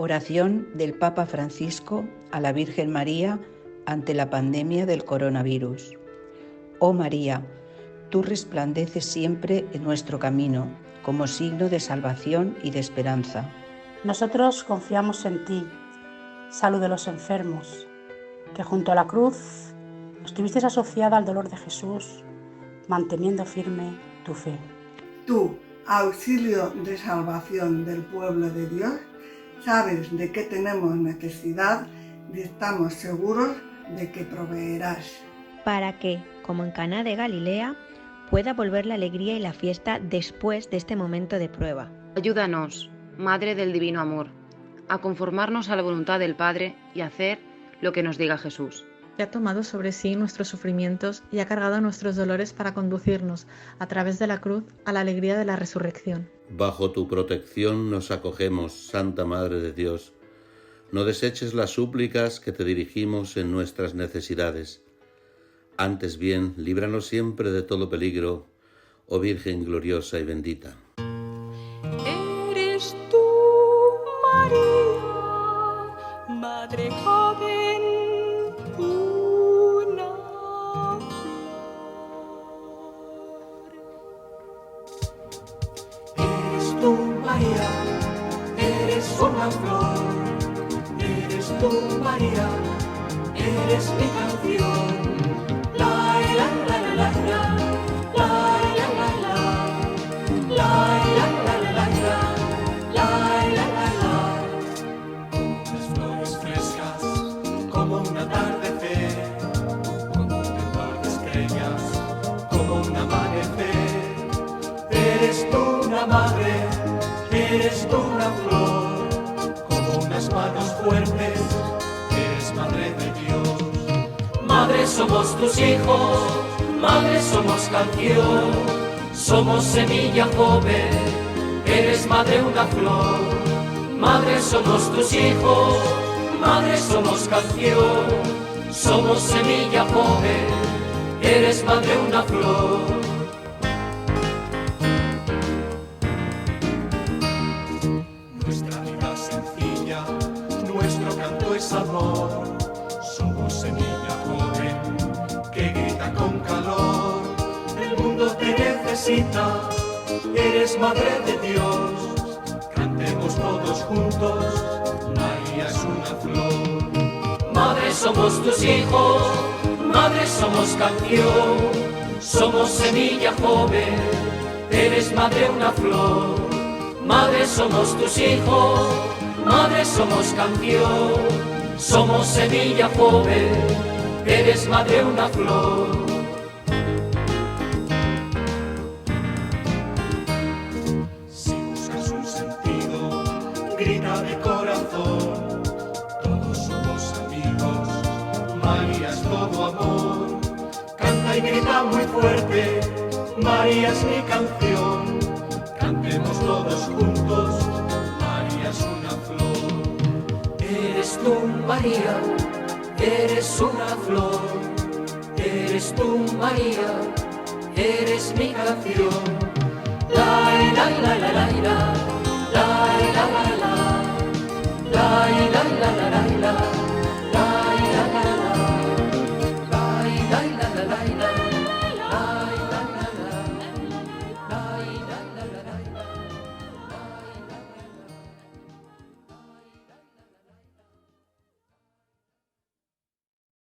Oración del Papa Francisco a la Virgen María ante la pandemia del coronavirus. Oh María, tú resplandeces siempre en nuestro camino como signo de salvación y de esperanza. Nosotros confiamos en ti, salud de los enfermos, que junto a la cruz estuviste asociada al dolor de Jesús, manteniendo firme tu fe. Tú, auxilio de salvación del pueblo de Dios, sabes de qué tenemos necesidad y estamos seguros de que proveerás. Para que, como en Caná de Galilea, pueda volver la alegría y la fiesta después de este momento de prueba. Ayúdanos, Madre del Divino Amor, a conformarnos a la voluntad del Padre y hacer lo que nos diga Jesús. Que ha tomado sobre sí nuestros sufrimientos y ha cargado nuestros dolores para conducirnos, a través de la cruz, a la alegría de la resurrección. Bajo tu protección nos acogemos, Santa Madre de Dios. No deseches las súplicas que te dirigimos en nuestras necesidades. Antes bien, líbranos siempre de todo peligro, oh Virgen gloriosa y bendita. Eres tú, María, Madre joven, una flor. Eres tú, María, eres una flor. Eres tú, María, eres mi canción. La la la la la la, la la la la, la la la la la, la la la. Unas flores frescas como un atardecer, como un temblor de estrellas, como un amanecer. Eres tú una madre, eres tú una flor, como unas manos fuertes, eres madre de Dios. Madre somos tus hijos, madre somos canción, somos semilla joven, eres madre una flor. Madre somos tus hijos, madre somos canción, somos semilla joven, eres madre una flor. Nuestra vida sencilla, nuestro canto es amor. Somos semilla joven que grita con calor. El mundo te necesita, eres madre de Dios. Cantemos todos juntos, María es una flor. Madre somos tus hijos, madre somos canción, somos semilla joven, eres madre una flor. Madre somos tus hijos, madre somos canción, somos semilla joven, eres madre una flor. Si buscas un sentido, grita de corazón. Todos somos amigos, María es todo amor. Canta y grita muy fuerte, María es mi canción. Cantemos todos juntos, María es una flor. Eres tú, María, eres una flor. Eres tú, María, eres mi canción. La la la la la la, la la la la, la la la la la.